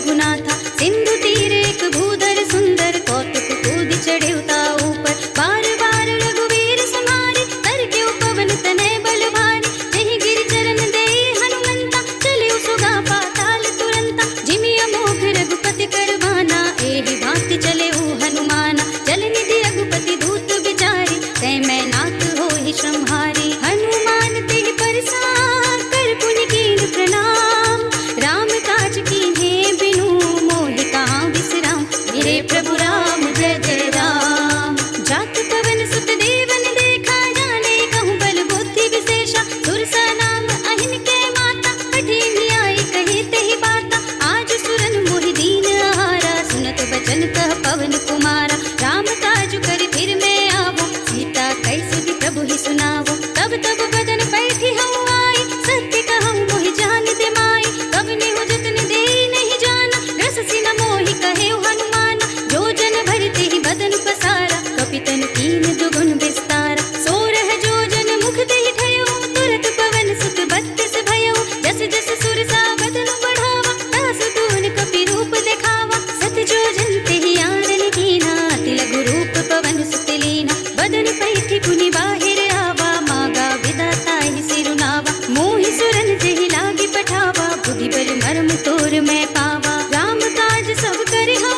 रघुनाथा। सिंधु तीरे एक भूधर सुंदर कौतुक कूद चढ़े उता ऊपर। बार बार रघुवीर समारे तर के पवन तनय बल भारी। जहि गिरि चरण दे हनुमंता चले सुगा पाताल तुरंता। जिमि अमोघ रघुपति कर बाना एहि भांति चले हनुमाना। जल निधि रघुपति दूत विचारे तै मैं नाथ होहि श्रमहारी। हनुमान तेहि परसार कर पुनि कीन प्रणाम। राम काज कीन्हे बिनु मोहि कहाँ विश्राम। मेरे प्रभु राम जय जय राम। जात पवन सुत देवन देखा जाने कहूँ बल बुद्धि विशेषा। सुरसा नाम अहिन के माता कठिन आई कहे तेहि बाता। आज सुरन मोहि दीन आहारा सुनत बचन कह पवन कुमारा। राम काज कर फिर मैं आवो सीता कैसुधि प्रभु ही सुनावो। तब तब बदन बैठी हूँ आई सत्य कहूँ मोहि जान दे माई। कब नेहु जतन दे नहीं जाना रस सिन मोहि कहे हनुमान। जो जन भरते ही बदन पसारा कपितन कीन दुगुन विस्तारा। सोरह जो जन मुख दे ठयो तुरत पवन सुत बत्तीस भयो। जस जस सुरसा बदन बढ़ावा तास तून कपि रूप दिखावा। सत जो जन ते ही आनन कीना तिलगु रूप पवन सुत लीना। बदन पैठी पुनि बाहिर आवा मागा विदाता ही सिरुनावा। मोहि सुरन जेहि लागी पठावा बुद्धि बल मर्म तोर मैं पावा। राम काज सब करे हूँ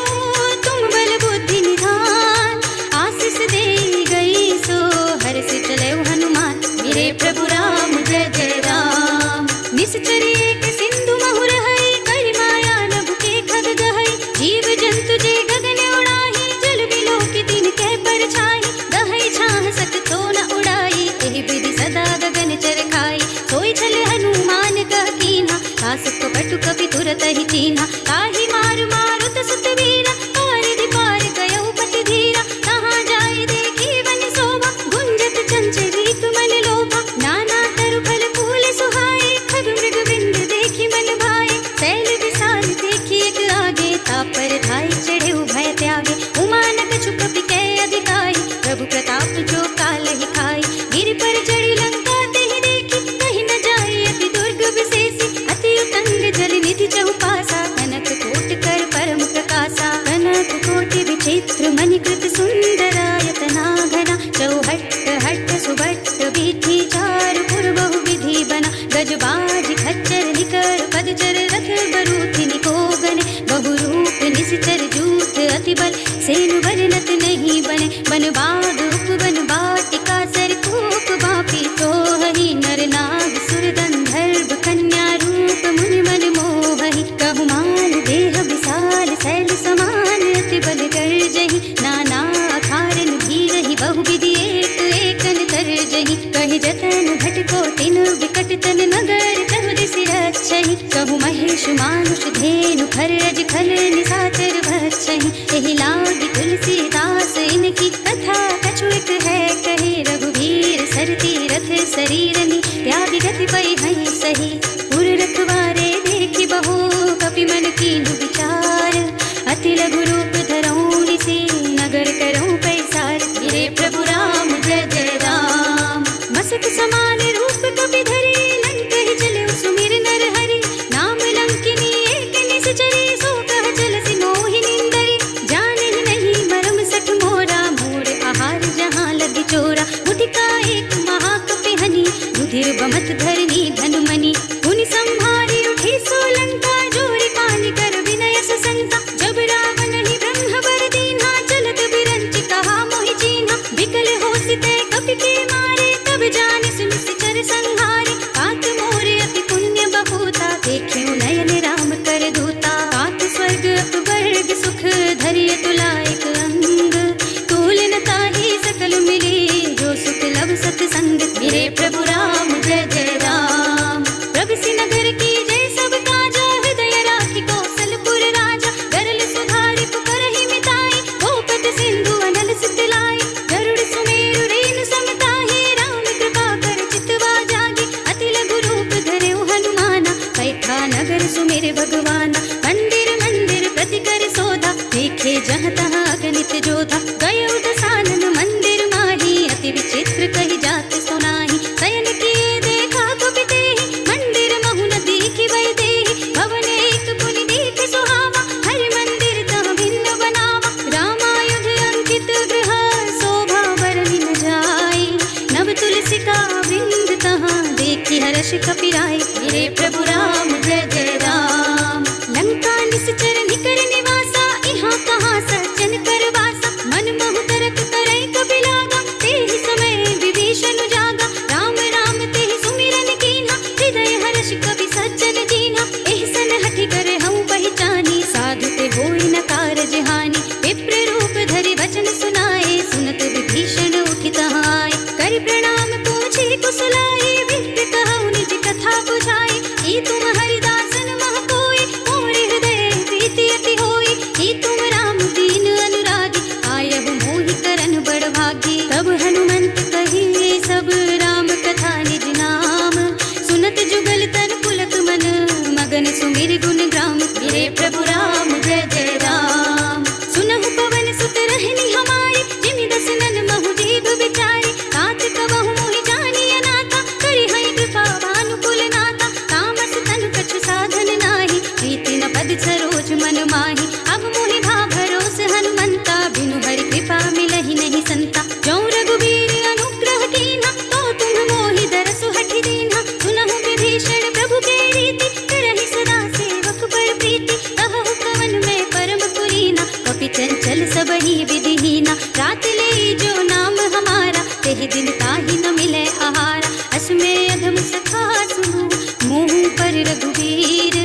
तुम बल बुद्धि निधान। आशीष दे गई सो हर से चले हनुमान। मेरे प्रभु राम जय जय राम। निश्चर एक सिंधु महुर हई कर माया नभ के खग गहई। जीव जंतु जे गगन उड़ाही जल बिलो की दिन के परछाई। गहई छाह सक तो न उड़ाई एहि विधि सदा गगन चर खाई। सोई छल हनुमान कह कीन्हा तास कपटु कपि तुरत ही चीन्हा। ताहि मार मारुत सुत वीरा पारिधि पार गयो पति धीरा। कहाँ जाय देखी वन शोभा गुंजत चंचरीक मन लोभा। नाना तरु फल फूल सुहाए खग मृग वृंद देखी मन भाए। शैल विशाल देखी एक आगे तापर धाई चढ़े भय त्यागे। उमा न कछु कपि कै अधिकाई प्रभु प्रताप जो काल ही खाई। गिर पर चढ़ी लंका तेहि देखी कहीं न जाए अति दुर्ग विशेषी। अति उतंग जल निधि चहुपासा कनक कोट कर परम प्रकाशा। कनक कोटि विचित्र मणिकृत सुंदरायतना घना। चौहट्ट हट्ट सुबट्ट बीठी चार पुर बहु विधि बना। गजबाज खच्चर निकर पदचर रथ बरूथि निकोगने। बहु रूप निश्चर जूथ अति बल सेनु वर्णत नहीं बने। बन बाग उपवन वाटिका सरकूप बापी सोहहि। नर नाग सुर गंधर्व कन्या रूप मुनि मन मोहहि। कहु माल देह विशाल शैल समान अति बल गर्जहि। नाना अखारन भीरहि बहु विधि एक एकन तरजहि। कहि जतन भटको तिन विकट तन नगर कहु दिसि रक्षहि। कहु महेश मानुष धेनु खरज खल निशाचर भक्षहि। एहि लागी तुलसीदास इनकी कथा कछु एक है कहे। रघुवीर सरती रथ शरीरनि त्यागी गति पै हई सही। पुर रखवारे देखी बहु कपि मन कीन्हु विचार। अति लघु रूप धरऊँ निसी नगर करऊँ पैसार। मेरे प्रभु राम जय जय राम। मसक समान रूप कपि धरे लंक ही चले सुमिर नर हरि। नाम लंकिनी एक निश्चरी सो कह चल सि मोहि निंदरी। जाने ही नहीं मरम सठ मोरा मोर आहार जहाँ लग चोरा। मुठिका एक महाकपि हनि रुधिर बमत धरनी धनुमनि। पुनि संभारी उठी सोलंका जोरि पानी कर विनय सशंका। जब रावण ही ब्रह्म वर दीन्हा चलत बिरंच कहा मोहि चीन्हा। विकल होसि तै कपि के मारे तब जानि सुनि सिचर संहारे। तात मोर अति पुण्य बहुता देखियो नयन राम कर दूता। तात स्वर्ग अपवर्ग सुख धरिय तुलायक अंग। तूल न ताहि सकल मिले जो सुख लब सत्संग। मेरे प्रभु राम जय जय राम। प्रभु नगर की जय सब काजा हृदय राखी कौशलपुर राजा। गरल सुधारि पुकारहि मिताई गोपत सिंधु अनल सुत लाई। गरुड़ सुमेरु रेनु समताहि राम कृपा कर चितवा जागी। अति लघु रूप धरेउ हनुमाना पैठा नगर सुमेर भगवाना। मंदिर मंदिर प्रति कर सोधा देखे जहाँ तहाँ अगणित जोधा। गय दसानन मंदिर माही अति विचित्र कही जात सुनाही। शयन किए देखा कपि तेहि मंदिर महु न दीखि वै देहि। भवन एक पुनि दीखि सुहावा हर्ष कपिराय। मेरे प्रभु राम जय जय राम। लंका निश्चर निकर निवासा, यहाँ कहाँ सज्जन कर वासा। मन मोह तरक करे कपि लागा, तेहि समय विभीषण जागा। राम राम तेहि सुमिरन कीन्हा, हृदय हर्ष कपि सज्जन दीन्हा। एहसन हठि कर हऊँ पहचानी, साधु ते होई न कारज हानि। विप्र रूप धरि वचन सुनाए, सुनत विभीषण उठि तहाँ आए। करि प्रणाम पूछे कुशलाए, विप्र कहऊ निज कथा बुझाए। ई तुम हरिदासन मह कोई, मोरे हृदय प्रीति अति होई। ई तुम राम दीन अनुरागी, आयहु मोहि करन बड़ भागी। तब हनुमंत कही सब राम कथा निज नाम, सुनत जुगल तन पुलक मन, मगन सुमिर गुण ग्राम। मेरे प्रभु राम जय जय राम। सुनहु पवन सुत रहनी हमारी, जिमि दसनन महु जीव बिचारी। तात कबहु मोहि जानिय नाता, करि हई कृपा भानुकुल नाता। तामस तन कछु साधन नाही, प्रीति न पद सरोज मन माही। अब मोहि भा भरोस हनुमंता, बिनु हरि कृपा मिलहि नहीं संता। जौ रघुबीर अनुग्रह कीन्हा, तो तुम मोहि दरसु हठि दीन्हा। सुनहु विभीषण प्रभु के रीति, करहि सदा सेवक बड़ प्रीति। कहु कवन में परम पुरीना, कपि चंचल सबहि विधिहीना। रात ले जो नाम हमारा, तेहि दिन ताहि न मिले आहारा। अस में अधम सखा सुनु, मुँह पर रघुवीर।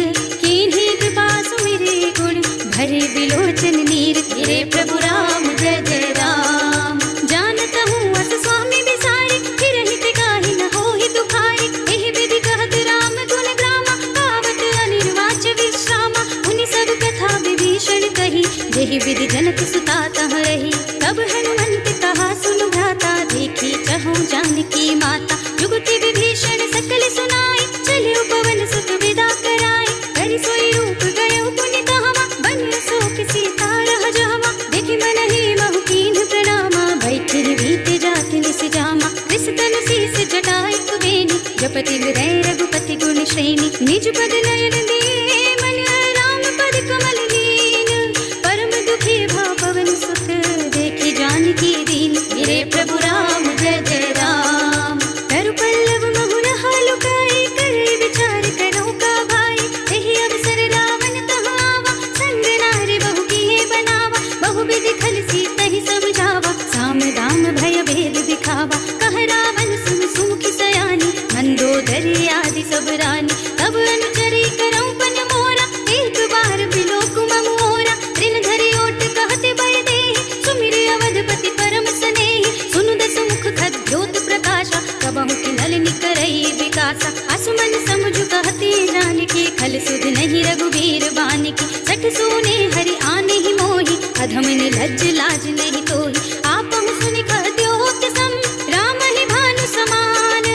कीन्ही कृपा सुमिरे गुण, भरे बिलोचन नीर। मेरे प्रभु राम जय जय राम। जानत हूँ अस स्वामी बिसारे, फिर हित काहि न होहि दुखारे। एहि विधि कहत राम गुण ग्रामा, पावत अनिर्वाच विश्रामा। उनि सब कथा विभीषण कही, जेहि विधि जनक सुता तह रही। तब हनुमंत कहा सुनु भ्राता, देखी चहु जानकी माता। जुगति विभीषण सकल सुनाई, चले पवन सुत विदा कराई। करि सोई रूप गयो पुनि तहवा, बन शोक सीता रह जहवा। देखि मनहि महु कीन्ह प्रणामा, बैठि बीते जाति निस जामा। कृष तनु शीस जटाई कुबेनी, जपति हृदय रघुपति गुण श्रेणी। निज पद नयन दिए मन, राम पद कमल लीन। परम दुखी भा पवन सुत, देखि जानकी दीन। मेरे प्रभु राम जय जय राम। तरु पल्लव महु रहा लुकाई, करे विचार करो का भाई। एहि अवसर रावण तहाँ आवा, संग नारी बहु किए बनावा। बहु विधि खल सीतहि समझावा, साम दाम भय भेद दिखावा। कह रावण सुन सुमुखी सयानी, मंदोदरी आदि सब रानी। तब अनुचरी करऊं पन मोरा, एक बार बिलोक मम ओरा। तृण धरि ओट कहते बल देहि, सुमिर अवधपति परम स्नेहि। सुनु दस मुख खद्योत प्रकाशा, कबहु किन्नल निकरई विकासा। असमन समझु कहते जानकी, खल सुध नहीं रघुबीर बानिकी। सठ सोने हरि आने ही मोहि, अधम निलज्ज लाज नहीं तोहि। आपहु सुनि कहद्योत सम, राम ही भानु समान।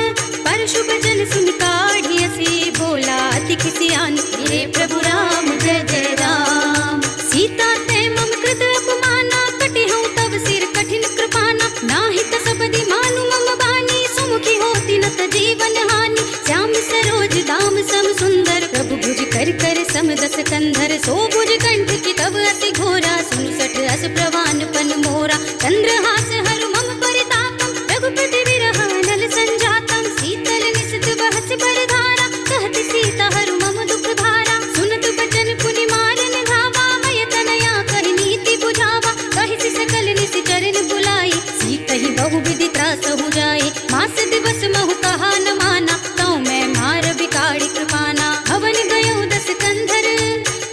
परशु बचन सुनि काढ़ी असी, बोला अति किसियान। मेरे प्रभु राम जय जय राम। सीता ते मम कृत अपमाना, कटि हूँ तब सिर कठिन कृपाना। नाहि कसपदि मानु मम बानी, सुमुखी होती न त जीवन हानि। श्याम सरोज दाम सम सुंदर, प्रभु भुज कर कर सम दस कंधर। सो भुज कंठ की तब अति घोरा, सुनु सठ अस प्रवान पन मोरा। चंद्रहास हरु मम परितापम, रघुपति विरह नल संजातम। शीतल निशित बहस बरधारा, कहत सीता हरु मम दुख भारा। सुनत बचन पुनि मारन धावा, मय तनया कहि नीति बुझावा। कहि सकल निस चरण बुलाई, सीतहि बहु विधि त्रास हो जाए। मास दिवस महु कहा न माना, तौ मैं मार बिकाड़ी कृपाना। हवन गयो दस कंधर,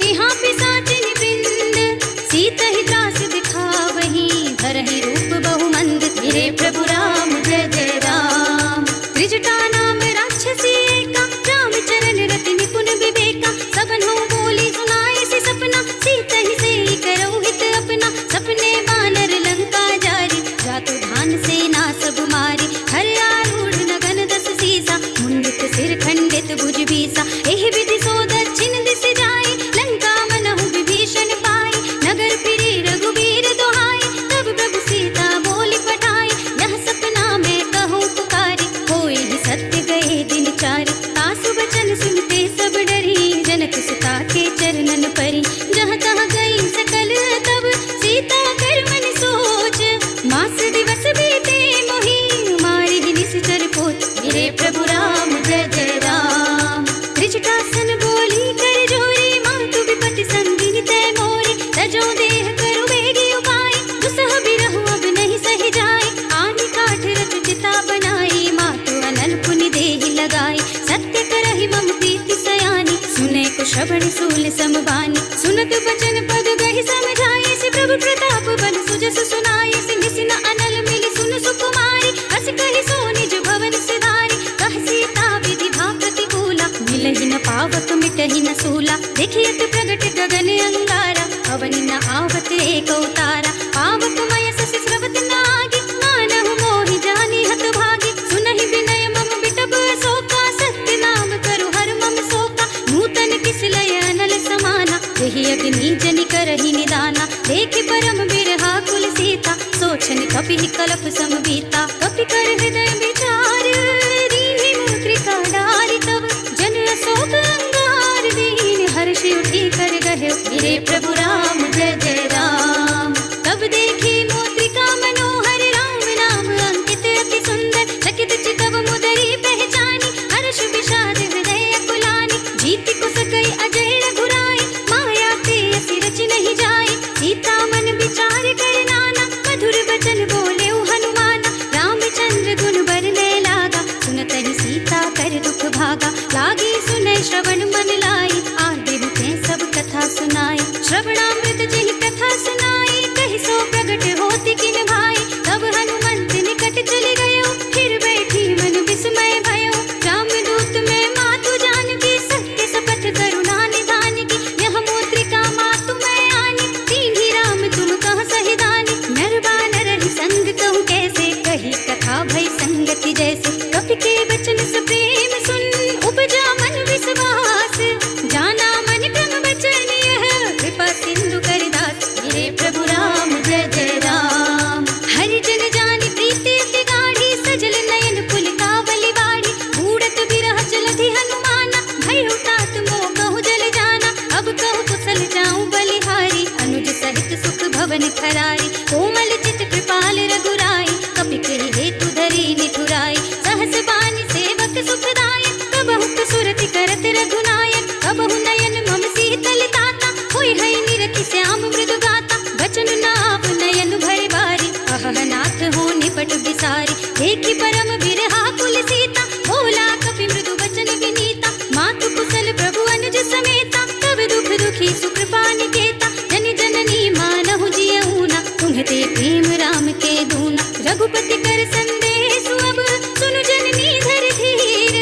यहाँ पिशाचिन वृंद। सीतहि त्रास दिखावही, धरहि रूप बहु मंद। मेरे प्रभु राम जय जय राम। त्रिजटा नाम राक्षसी एका, राम चरण रति निपुण विवेका। सबन हो बोली सुनाए से सपना, सीतहि से करौ हित अपना। सपने बानर लंका जारी, जातु धान सेना सब मारी। हर आरूढ़ नगन दस सीसा, मुंडित सिर खंडित भुज बीसा। एहि विधि सो दक्षिण दिस जाई, लंका मनहु विभीषण पाई। नगर फिरे रघुबीर दुहाई, तब प्रभु सीता बोली पठाई। यह सपना मैं कहूँ पुकारी, होई ही सत्य गए दिन चारि। तासु बचन सुनते सब डरी, जनक सुता के चरणन परी। जहाँ तहाँ गई सकल तब, सीता कर मन सोच। मास दिवस बीते मोहि, मारि ही निश्चर पोच। मेरे प्रभु राम जय जय लगाई, सत्य करहि मम प्रीति सयानी, सुने को श्रवण सूल समबानी, सुनत बचन पद गहि समझाए, से प्रभु प्रताप बन सुजस सुनाए, सिंह सिन अनल मिली सुन सुकुमारी, अस कहि सो निज भवन सिधारी, कह सीता विधि भा प्रतिकूला, मिलहि न पावक मिटहि न सूला, देखियत प्रगट गगन अंगारा, अवनि न आवत एक अवतारा, पावक मय ससि स्रवत नागी, मानहु मोहि जानी हत भागी, सुनहि विनय मम बिटप अशोका, सत्य नाम करु हर मम शोका, नूतन किस लय अनल समाना, देहि अग्नि जनि करहि निदाना, देखि परम बिरहा कुल सीता, सोचन कपि कलप समबीता, कपि कर हृदय विचार, दीन्हि मुद्रिका डारि तब, जन अशोक अंगार दीन, हर्षि उठी कर गहे मेरे प्रभु राम जय जय राम, तब देखी मुद्रिका मनोहर, राम नाम अंकित अति सुंदर, चकित चितव मुदरी पहचानी, हर्ष विषाद हृदय अकुलानी, जीति को सकई अजय रघुराई, माया ते असी रच नहीं जाई, सीता मन विचार कर नाना, मधुर बचन बोले हनुमाना, रामचंद्र गुण बरने लागा, सुनतहि सीता कर दुख भागा, लागी सुनै श्रवण मन लाई, आदि रुके सब कथा सुनाई, श्रवणामृत जहि कथा सुनाई, कहि सो प्रगट होति किन भाई, तब हनुमंत निकट चले गयो, फिर बैठी मन विस्मय भयो, रामदूत में मातु जानकी, सत्य शपथ करुणा निधान की, यह मुद्रिका मातु मैं आनी, दीन्हि राम तुम कह सहि दानी, नर बानर रहि संग कहूँ कैसे, कही कथा भई संगति जैसे, कपि के वचन से प्रेम सुन, उपजा मन विश्वास, जाना मन क्रम वचन यह, कृपा सिंधु करिदास, मेरे प्रभु राम जय जय राम, हरि जन जानि प्रीति अति गाढ़ी, सजल नयन पुलकावली बाड़ी, बूढ़त बिरह चलति हनुमाना, भयउ तात मोह कहु जल जाना, अब कहु कुशल जाऊं बलिहारी, अनुज सहित सुख भवन खरारी, कोमल चित कृपाल रघुराई, कपि कहि हेतु धरी निठुराई, सहस बानी सेवक सुखदाय, कबहु कसुरति करत रघुनायक, कबहु नयन मम शीतल ताता, होय है निरखि श्याम मृदु गाता, बचन नाव नयन भरे बारी, अहनाथ हो निपट बिसारी, देखि परम बिरहा कुल सीता, बोला कपि मृदु बचन विनीता, मातु कुशल प्रभु अनुज समेता, तब दुख दुखी सुकृपा निकेता, जन जननी मानहु जियऊना, तुम्हते प्रेम राम के दूना, रघुपति कर संदेश अब, सुनु जननी धर धीर,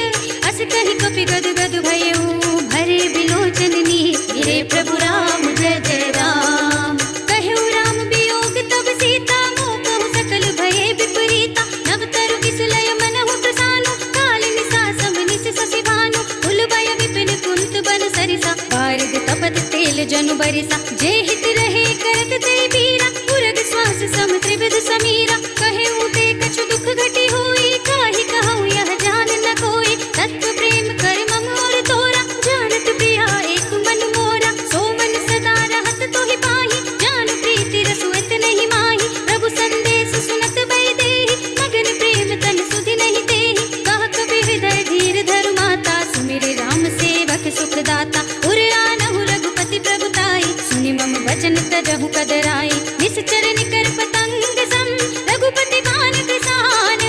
अस कहि कपि गद गद भयऊ, भरे बिलोचन नीर, मेरे प्रभु राम जय जय राम, कहऊ राम वियोग तब सीता, मोह कहु सकल भये विपरीता, नव तरु किस लय मनहु प्रसानो, काल निसा सम निस शशि भानु, उलबय विपिन कुंत बन सरिसा, बारिद तपत तेल जनु बरिसा, जे हित रहे करत ते बीरा, पुरग श्वास सम त्रिविध समीरा, कहे ऊते कछु दुख घटी होई, काहि कहूँ यह जान न कोई, तत्व प्रेम कर मम और तोरा, जानत प्रिया एक मन मोरा, सो मन सदा रहत तोहि पाहि, जान प्रीति रसुइत नहीं माही, प्रभु संदेश सुनत बै देहि, मगन प्रेम तन सुधि नहीं तेहि, कह कबि हृदय धीर धरु माता, सुमिरि राम सेवक सुख दाता, उर आनहु रघुपति प्रभुताई, सुनि मम वचन तजहु कदराई, निश्चर निकर पतंग सम, रघुपति बान कृसान,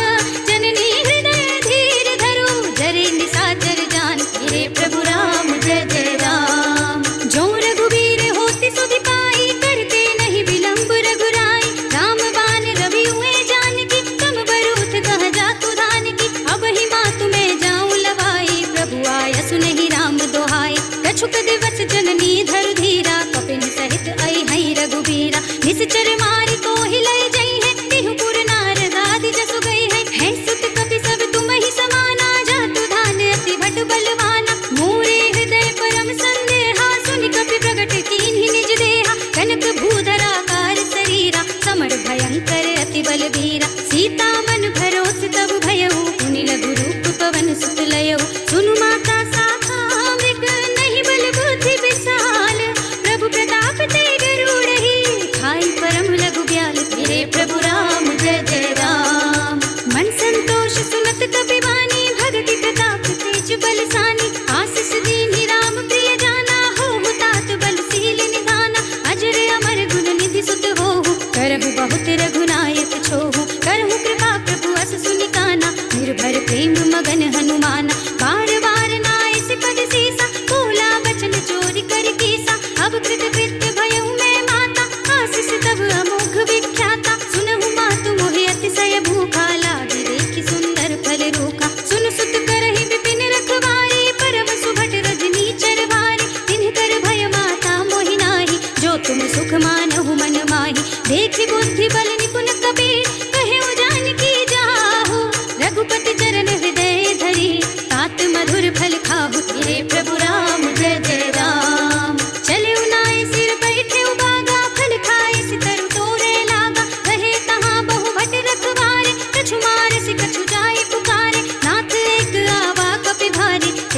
जननी हृदय धीर धरु, जरे निशाचर जान, मेरे प्रभु राम जय जय राम, जो रघुवीर होति सुधि पाई, करते नहीं विलंब रघुराई, राम बान रवि हुए जानकी, तम बरूथ कह जातु धानकी, अब ही मातु में जाऊं लवाई, प्रभु आय सुनहि राम दोहाई, कछुक दिवस जननी धरु धीरा, कपिन सहित आई हई रघुबीरा, निश्चर मारी को हिलय जई है, तिहु पुर नारद आदि जसु गई है सुत कपि सब तुम ही समाना, जातु धान अति भट बलवाना, मोरे हृदय परम संदेहा, सुनि कपि प्रगट कीन्हि निज देहा, कनक भूधरा कार शरीरा, समर भयंकर अति बलबीरा, सीता मन भरोस तब भयऊ, पुनि लघु रूप पवन सुत लयऊ, सुनु माता साखा मृग, नहीं बल बुद्धि विशाल, प्रभु प्रताप ते गरुड़हि, खाई परम लघु ब्याल, मेरे प्रभु राम जय जय राम, मन संतोष सुनत कपि वानी, भगति प्रताप तेज बलसानी,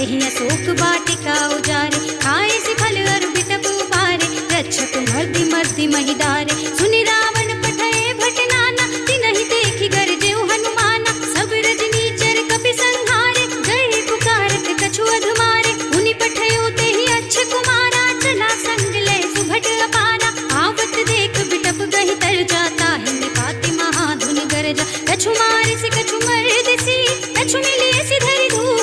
तेहि अशोक वाटिका उजारे, खाए से फल अरु बिटप उपारे, रक्षक मर्दि मर्दि महिदारे। सुनि रावण पठए भट नाना, तिनहि देखि गरजेउ हनुमाना। सब रजनीचर कपि संहारे, जय पुकारत कछु अधुमारे। मुनि पठयो तेहि अच्छ कुमारा, चला संग ले सुभट अपारा। आवत देख बिटप गहि तर जाता, हिनि पाति महाधुन गरजा। कछु मारिसि कछु मरदिसि, कछु मिलियसि धरि धूर,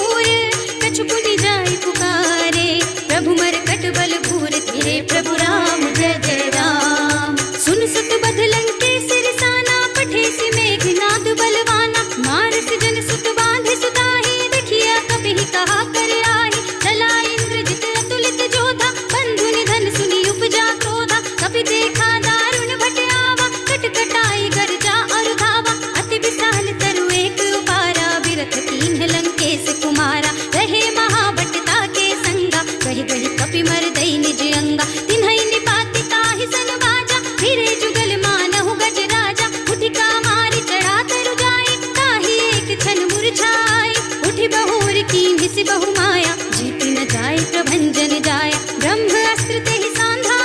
कछु पुनि जाय पुकारे, प्रभु मरकट बल भूर। तेरे प्रभु राम जय जय राम। सुन सुत बध लंकेश रिसाना, पठेसि मेघनाद बलवाना। मारस जन सुत बांधे सुताहि, देखिया कपिहि कहा कर आहि। चला इंद्रजित अतुलित जोधा, बंधु निधन सुनि उपजा क्रोधा। कपि देखा दारुण भट आवा, कटकटाई गरजा अरु धावा। अति विशाल तरु एक उपारा, बिरथ कीन्ह लंकेश कुमारा। रहे महाबटता के संगा, कहि कहि कपि मर दई निज अंगा। तिन्है निपाति ताहि सन बाजा, फिरे जुगल मानहु गज राजा। उठिका मारि चढ़ा तरु जाए, ताहि एक क्षण मुरझाए। उठि बहोर कीन्हि बहु माया, जीति न जाय प्रभंजन जाया। ब्रह्म अस्त्र तेहि सांधा,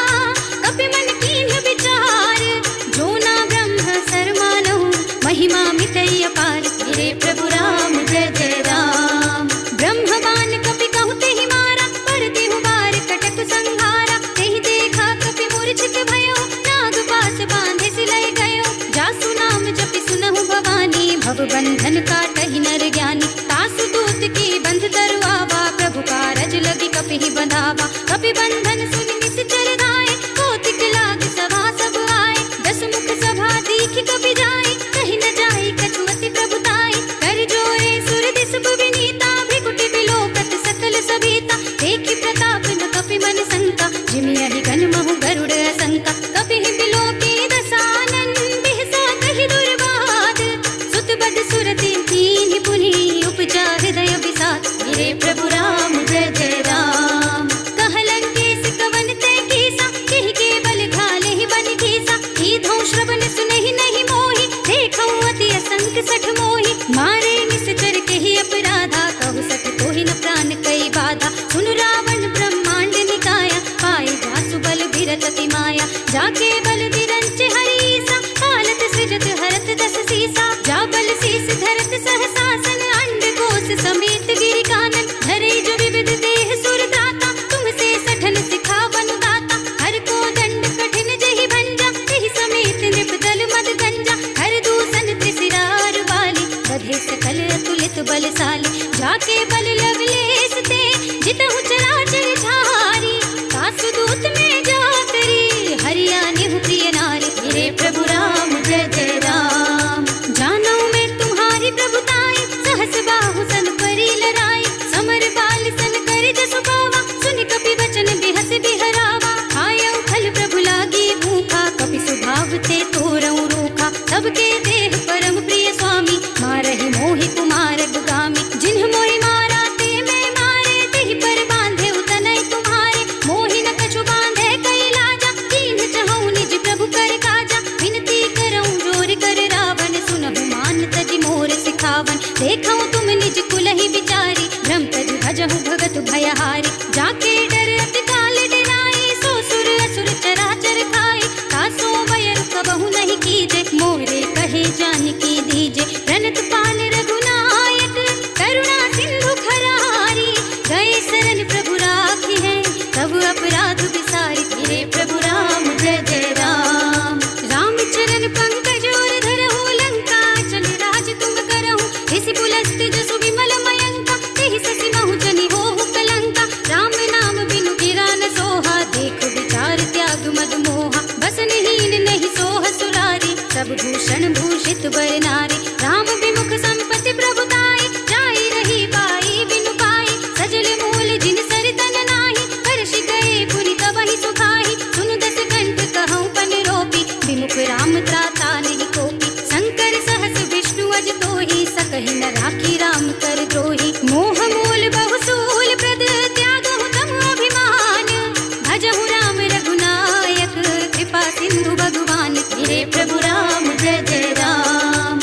कपि मन कीन्ह विचार। जो ना ब्रह्म सर मानहु, महिमा मिटई अपार। तेरे प्रभु राम जय जय राम। ब्रह्म बाण कपि कहु तेहि मारा, पर देहु बार कटक संहारा। तेहि देखा कपि मूर्छित भयो, नाग पास बांधे सिलय गयो। जासु नाम जपि सुनहु भवानी, भव बंधन काटहि नर ज्ञानी। तासु दूत की बंध तरु आवा, प्रभु कारज लगी कपिहि बंधावा। कपि बंधन सुनि निश्चर गाए, कौतिक लाग सभा सब आए। दस मुख सभा दीखि कपि जाए, कहि न जाए कछु अति प्रभुताई। कर जोरे सुर दिस विनीता, भृकुटि बिलोकत सकल सबीता। देखि प्रताप न कपि मन शंका, जिमियहि घन महु गरुड़ असंका। कपिहि बिलोकी दसानन, बिहसा कहि दुर्वाद। सुत बद सुरति कीन्हि पुनि, उपजा हृदय विषाद। मेरे प्रभु राम जय जय राम। कह लंकेश कवन ते कीसा, केहि के बल घाले ही बन घीसा। कीधौ श्रवण सुनहि नहीं मोहि, देखौ अति असंक सठ मोहि। मारे निश्चर केहि अपराधा, कहु सक तोहि न प्राण कई बाधा। सुन रावण ब्रह्मांड निकाया, पाए जासु बल बिरत अति माया। जाके बल बिरंच हरीसा, पालत सृजत हरत दस सीसा। जा बल शीस धरत सहसासन, अंड कोश समेत गिरि कानन। धरे जो विविध देह सुर दाता, तुमसे सठन सिखावन दाता। हर को दंड कठिन जहि भंजा, तेहि समेत नृप दल मद गंजा। हर दूषण त्रिशिरार वाली, बधे सकल अतुलित बलशाली। जाके बल लवलेश ते, जितहु चराचर झारी। तासु दूत में जाकरी, हरिया नेहु प्रिय नारी। मेरे प्रभु राम जय जय राम। जानो मैं तुम्हारी प्रभुताई, सहस बाहु सन परी लराई। समर बाल सन कर जसु पावा, सुनि कपि वचन बिहस बिहरावा। खायउ फल प्रभु लागी भूखा, कपि स्वभाव ते तोरऊ रूखा। सबके देह परम प्रिय स्वामी, मारहि मोहि कुमार गामी। जिन्ह मोहि मारा ते मैं मारे, तेहि पर बांधे उतनय तुम्हारे। मोहि न कछु बांधे कई लाजा, कीन्ह चहु निज प्रभु कर काजा। विनती करऊं जोर कर रावण, सुनहु मान तजि मोर सिखावन। देखऊं तुम निज कुलहि विचारी, भ्रम तज भजहु भगत भयहारी। जाके डर अति काल डराई, सो सुर असुर चराचर खाए। तासो वयर कबहु नहीं कीजे, मोरे कहे जानकी दीजे। प्रणत पाल रघुनायक, करुणा सिंधु खरारी। गए शरण प्रभु राखी है, तब अपराध विसारी। तेरे प्रभु राम जय जय राम। राम चरण पंकज और धरहु, लंका चल राज तुम करहु। इस पुलस्त जसु विमल मयंका, तेहि ससि महु जनि होहु कलंका। राम नाम बिनु गिरा न सोहा, देख विचार त्याग मद मोहा। बसनहीन नहीं सोह सुरारी, सब भूषण भूषित बर नारी। राम विमुख संपत्ति प्रभुताई, जाई रही पाई बिनु पाई। सजल मूल जिन सर तन नाही, हर्षि गए पुनि तबहि सुखाहि। सुन दस कंठ कहऊं पन रोपी, विमुख राम त्राता नहीं कोपी। शंकर सहस विष्णु अज तोहि, सकहि न राखी राम कर द्रोही। मोह मूल बहुसूल प्रद, त्यागहु तम अभिमान। भजहु राम रघुनायक, कृपा सिंधु भगवान। तेरे प्रभु राम जय जय राम।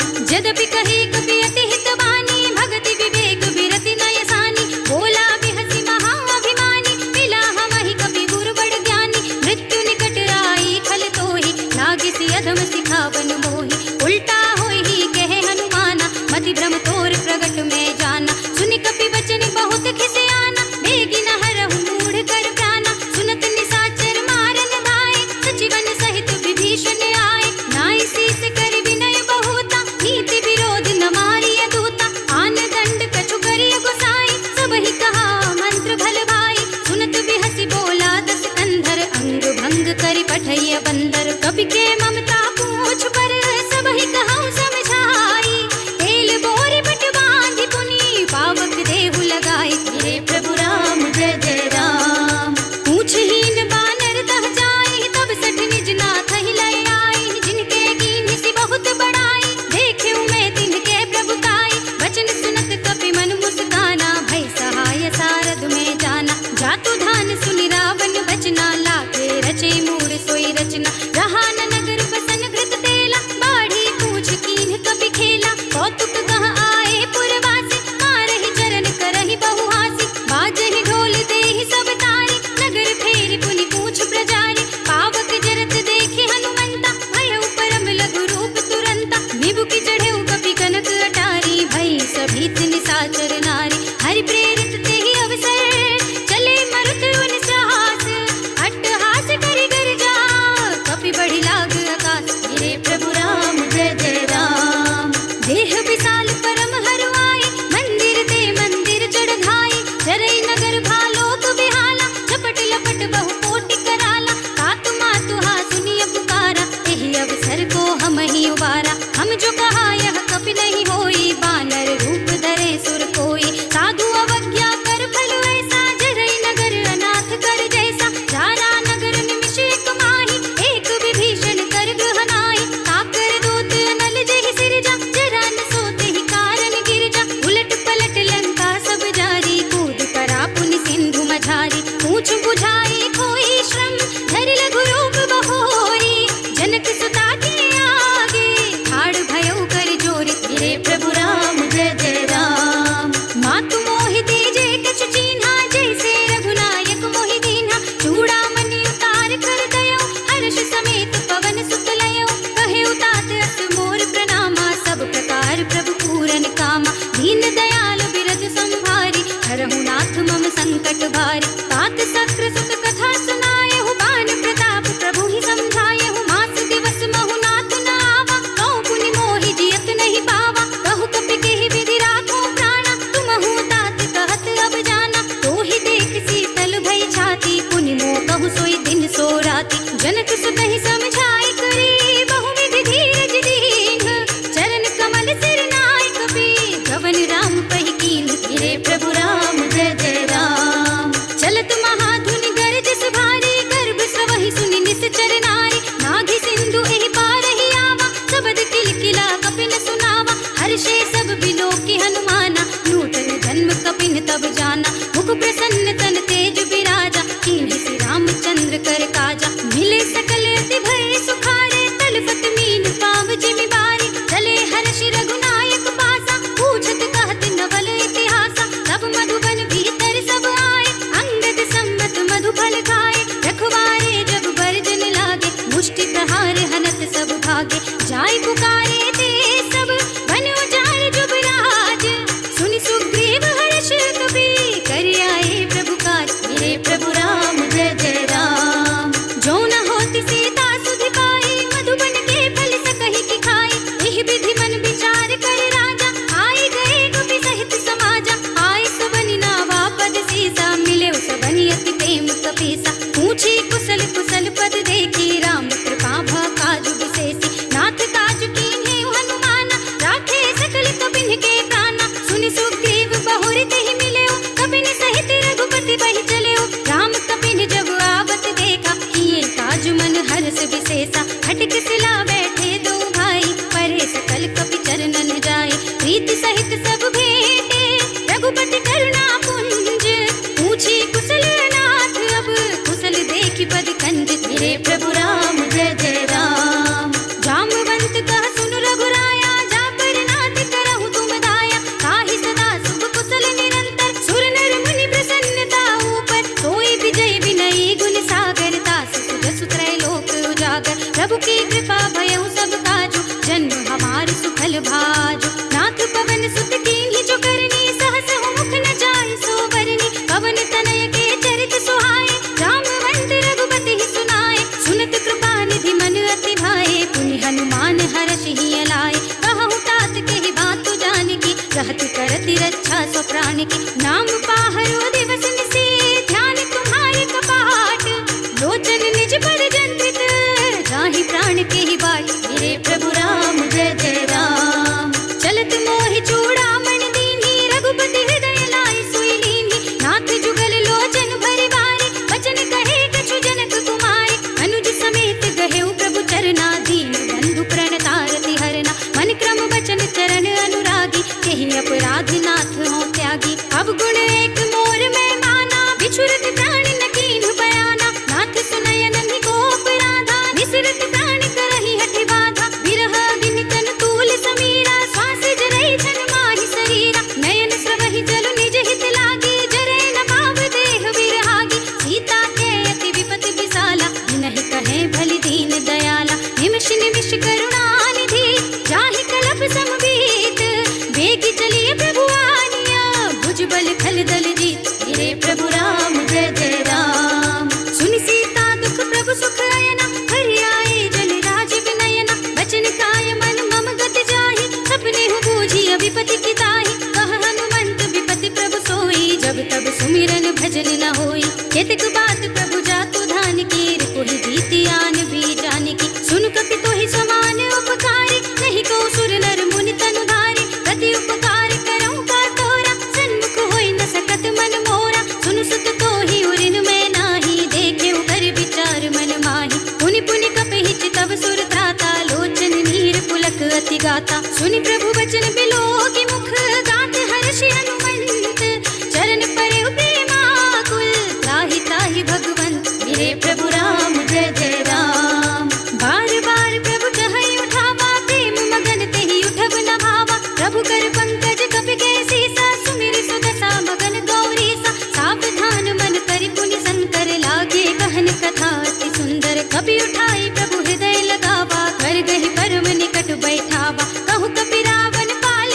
संकट भारी। तात सक्र सुत कथा सुनाए हो, बान प्रताप प्रभु ही समझाए हो। मास दिवस महु नाथ न आवा, कौ पुनि मोहि जियत नहीं पावा। कहु कपि केहि विधि राखो प्राणा, तुमहु तात कहत अब जाना। तो ही देख शीतल भई छाती, पुनि मोह कहु सोई दिन सो राती। जनक सुत ही समझाई करी, बहुविधि धीरज दीन। चरण कमल सिर नाय कपि, गवन राम पहि कीन। गिरे प्रभु राम जय जय राम। चलत महाधुनि गरजस भारी, गर्भ स्रवहि सुनि निश्चर नारी। नाघि सिंधु एहि पारहि आवा, सबद किलकिला कपिन सुनावा। हर्षे सब बिलोकी हनुमाना, नूतन जन्म कपिन तब जाना। मुख प्रसन्न तन तेज बिराजा, कीन्हि श्री रामचंद्र कर काजा। मिले सकल अति भय सुखारे, तलपत मीन पाव जिमि बारी। चले हर्ष रघुनायक पासा, पूछत कहत नवल इतिहासा। तब मधुबन भीतर सब आए, अंगद सम्मत मधुफल खाए। रखवारे जब बरजन लागे, मुष्टि प्रहार हनत सब भागे। जाय पुकारे ते सब, बन उजाड़ जुबराज। सुनि सुग्रीव हर्ष कपि, कर आए प्रभु काज। मेरे प्रभु राम जय जय राम। जो न होति सीता सुधि पाई, मधुबन के फल सकहि की खाई। एहि विधि मन विचार कर राजा, आए गए कपि सहित समाजा। आए सबनि नावा पद सीसा, मिले सबनि अति प्रेम कपीसा। पूछी कुशल कुशल पद देखी, राम कृपा भा काज विशेषी। नाथ काज कीन्हे हनुमाना, राखे सकल कपिन के प्राणा। सुनि सुग्रीव बहुर तेहि मिलेउ, कपिन सहित रघुपति बहि चलेउ। राम कपिन जब आवत देखा, किए काज मन हर्ष विशेषा। खटक सिला बैठे दो भाई, परे सकल कपि चरणन जाए। प्रीति सहित सब भेंटे, रघुपति करुणा पुंज। पूछी कुशल नाथ अब, कुशल देखि पद कंज। मेरे प्रभु राम जय जय राम। जामवंत कह सुन रघुराया, जा पर नाथ करहु तुम दाया। ताहि सदा शुभ कुशल निरंतर, सुर नर मुनि प्रसन्नता ऊपर। सोई विजय विनयी गुण सागर, तास सुजसु त्रैलोक उजागर। प्रभु की कृपा भयउ सब काजु, जन्म हमार सुफल भाजु। नाथ पवन सुत कीन्हि जो करनी, सहस मुख न जाहि सो बरनी। पवन तनय के चरित सुहाए, जामवंत रघुपति ही सुनाए। सुनत कृपा निधि मन अति भाए, पुनि हनुमान हर्षि अलाए। कहु तात केहि बात जानकी, रहति करति रक्षा सो प्राण की। नाम पाहरो दिवस निशि, ध्यान तुम्हारे कपाट। लोचन निज पर जंत्रित, जाहि प्राण केहि बाट। मेरे प्रभु राम जय जय राम। चलत मोहि चूड़ामणि दीन्हि, रघुपति हृदय लाइ सोई लीन्हि। नाथ जुगल लोचन भरि बारी, वचन कहे कछु जनक कुमारी। अनुज समेत गहेउ प्रभु चरना, दीन बंधु प्रणतारति हरना। मन क्रम वचन चरण अनुरागी, केहि अपराध नाथ हो त्यागी। अवगुण एक मोर मैं माना, बिछुरत प्राण न कीन्हु बयाना। नाथ सुनय नन्हि कोप राधा, निसरत प्राण करहि हठि बाधा। विरह अग्नि तन तूल समीरा, श्वास जरई छन माहि शरीरा। नयन स्रवहि जल निज हित लागी, जरै न पाव देह विरहागी। सीता के अति विपति विसाला, जिनहि कहे भलि दीन दयाला। निमिष निमिष करुणा निधि, जाहि कलप समबीत। बेगी चलिए प्रभु आनिया, भुजबल खल दल जीत। मेरे प्रभु राम जय जय राम। सुनि सीता दुख प्रभु सुख अयना, हरि आए जल राज विनयना। बचन काय मन मम गत जाहि, सपने हु बूझी विपति की ताहि। कह हनुमंत विपति प्रभु सोई, जब तब सुमिरन भजन न होई। केतक बात प्रभु जातु धान की, रिपुहि जीति आन भी जानकी। सुन कपि तोहि समान उपकारी, नहीं को सुर नर मुनि तनु धारी। कति उपकार करऊं का तोरा, सन्मुख होई न सकत मन मोरा। सुन सुत तोहि उरिन मैं नाही, देखे उकर विचार मन माही। पुनि पुनि कपि चितव सुर त्राता, लोचन नीर पुलक अति गाता। सुनि प्रभु वचन बिलोकी मुख, गात हर्षि हनुमंत। चरण परे प्रेमाकुल, त्राहि त्राहि भगवंत। मेरे प्रभु राम जय जय राम। बार बार प्रभु कहै उठावा, प्रेम मगन तेहि उठब न भावा। प्रभु कर पंकज कपि के सीसा, सुमिर सुदशा मगन गौरीसा। सावधान मन करि पुनि संकर, लागे कहन कथा अति सुंदर। कपि उठाई प्रभु हृदय लगावा, कर गहि परम निकट बैठावा। कहु कपि रावण पाल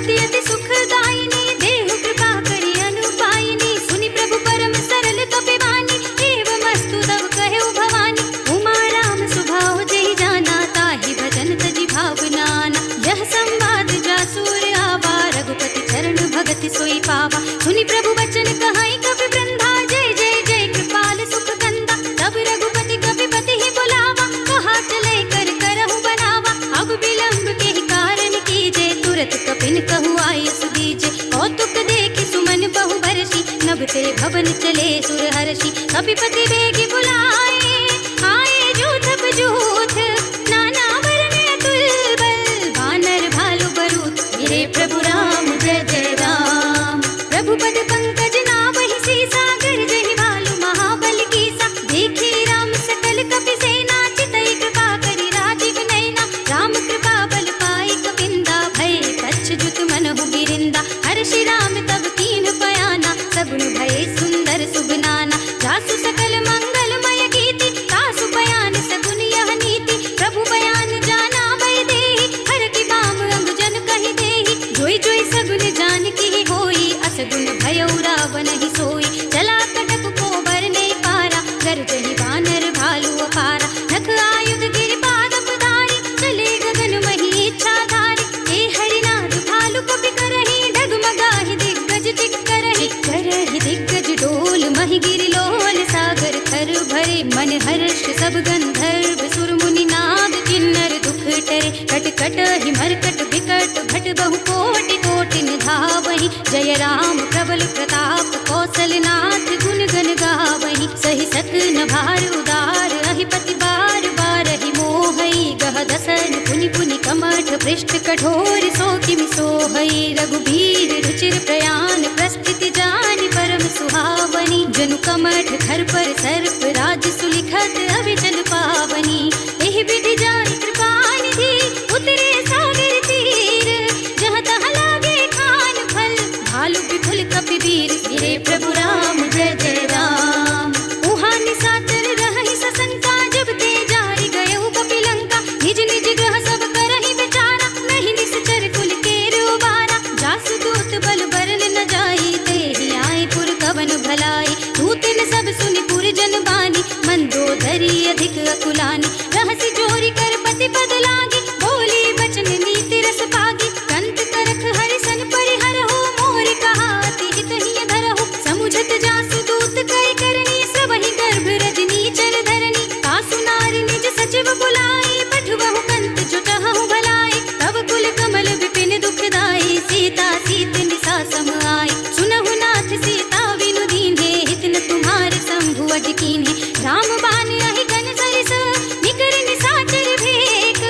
अति अति सुखदायिनी, देहु कृपा करि अनुपायिनी, सुनि प्रभु परम सरल कपिवानी, एवमस्तु तव कहु भवानी। उमा राम स्वभाव जेहि जाना, ताहि भजन तजि भावनाना। यह संवाद जासुर आवा, रघुपति चरण भगति सोई पावा। सुनि प्रभु वचन कहाई कवि वृंदा, जय जय जय कृपाल सुख कंदा। तब रघुपति कपिपति ही बुलावा, कहा चले कर करहु बनावा। अब विलंब के ही कारण कीजे, तुरत कपिन कहु आयस दीजे। कौतुक देखि सुमन बहु बरसी, नभ ते भवन चले सुर हर्षि। कपिपति बेगी बुलाए, आए जूथ बजूथ, नाना वरण अतुल बल, वानर भालु बरूथ। मेरे प्रभु राम जय जय राम। प्रभु पद पंकज नावहि सीसा, गर्जहि भालु महाबल कीसा। देखी राम सकल कपि सेना, चितई कृपा करि राजीव नैना। राम कृपा बल पाई कपिंदा, भय कच्छ मनहु गिरिंदा। हर्षि राम तब कीन बयाना, सगुन भय सुंदर सुगनाना। जासु सकल मंगलमय कीर्ति, तासु बयान सगुन यह नीति। प्रभु बयान जाना भय देहि, हर की बाम अंग जन कहि देहि। जोई जोई सगुन जान की होई, असगुन भयउ रावण ही सोई। चला कटक को बरने पारा, गर्जहि वानर भालु अपारा। नख आयुध गिरिपाद पधारी, चले गगन मही इच्छाधारी। हे हरिनाद भालु कपि करहि, डगमगाहि दिग्गज टिक्करहि। करहि दिग्गज डोल, महि गिरि लोल। सागर थर भरे, मन हर्ष सब गंधर्व सुर मुनि नाद। किन्नर दुख टरे, कट कट ही मरकट विकट। भट बहु कोटि कोटि निधावहि, जय राम प्रबल प्रताप। कौशलनाथ गुण गण गावहि, सहि सकन भार उदार। अहिपति बार बारहि मोहई, गह दसन पुनि पुनि कमठ। पृष्ठ कठोर सो किमि सोहई, रघुबीर रुचिर प्रयाण। प्रस्थिति जानि परम सुहावनी, जनु कमठ खर पर सर्प। राज सुलिखत अविचल पावनी, एहि विधि जानि कृपा निधि। उतरे सागर तीर, जहाँ तहाँ लागे खान फल। भालु विपुल कपिवीर, मेरे प्रभु राम जय जय राम। उहाँ निशाचर रहहि सशंका, जब ते जारि गयउ कपि लंका। निज निज ग्रह सब करहि विचारा, नहीं निश्चर कुल केर उबारा। जासु दूत बल बरन न जाई, तेहि आए पुर कवन भलाई। दूतन सब सुनि पुर जन बानी, मंदोदरी अधिक अकुलानी। रहसि जोरि कर पति पद लागी, बोली बचन नीति रस पागी। कंत करख हरिसन परिहरहु, मोर कहा अति हित हिय धरहु। समुझत जासु दूत कई करनी, सबहि गर्भ रजनी चर धरनी। तासु नारी निज सचिव बुलाई, पठवहु कंत जुटहु भलाई। तब कुल कमल विपिन दुखदाई, सीता सीत निसा सम आई। सुनहु नाथ सीता बिनु दीन्हे, हित न तुम्हारे शंभु अज कीन्हे। राम बान अहि घन सरिस, निकर निशाचर भेक।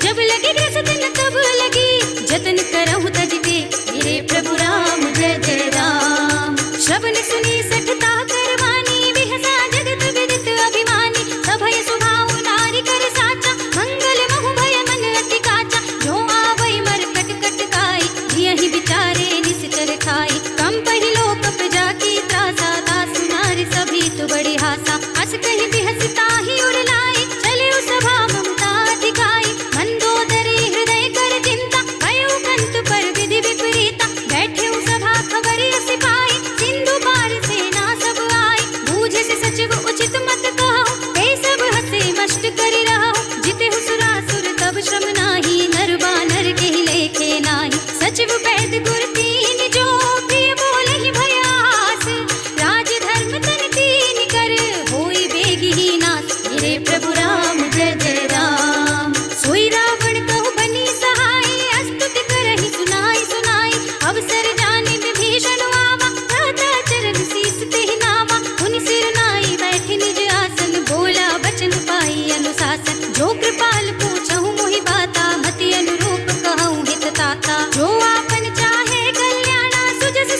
जब लगे ग्रस्त न तब लगी, जतन करहु तज टेक। मेरे प्रभु राम जय जय राम। श्रवण सुनी सठता करवानी, बिहसा जगत विदित अभिमानी। सभय सुभाव नारी कर साचा, मंगल महु भय मन अति काचा। जो आवै मर कट कट काई, जियहि विचारे निश्चर खाई। कंपहि लोक प्रजा की त्रासा, तासु नारी सभी तो बड़ी हासा। हस कहि बिहस ताहि उर लाई, चले सभा ममता दिखाई। मंदोदरी हृदय कर चिंता, भयो कंत पर विधि विपरीता। बैठे सभा खबरि सिपाही, सिंधु पार सेना सब आई। बूझे से सचिव उचित मत कहो, ते सब हसे मष्ट करि रहो। जिते सुरासुर तब श्रम नाही, नर बानर के ही लेखे नाही। सचिव वैद गुर तीन जो, प्रिय बोलहि भयास। राज धर्म तन तीन कर, होई बेगी ही नास। मेरे प्रभु राम जय जय राम। सोई रावण कहु बनी सहाय, अस्तुति करहि सुनाई सुनाई। अवसर जानि विभीषण आवा, दाता चरण शीस तेहि नावा। मुनि सिर नाई बैठि निज आसन, बोला बचन पाई अनुशासन। जो कृपाल पूछहु मोहि बाता, मति अनुरूप कहूँ हित ताता। जो आपन चाहे कल्याणा, सुजस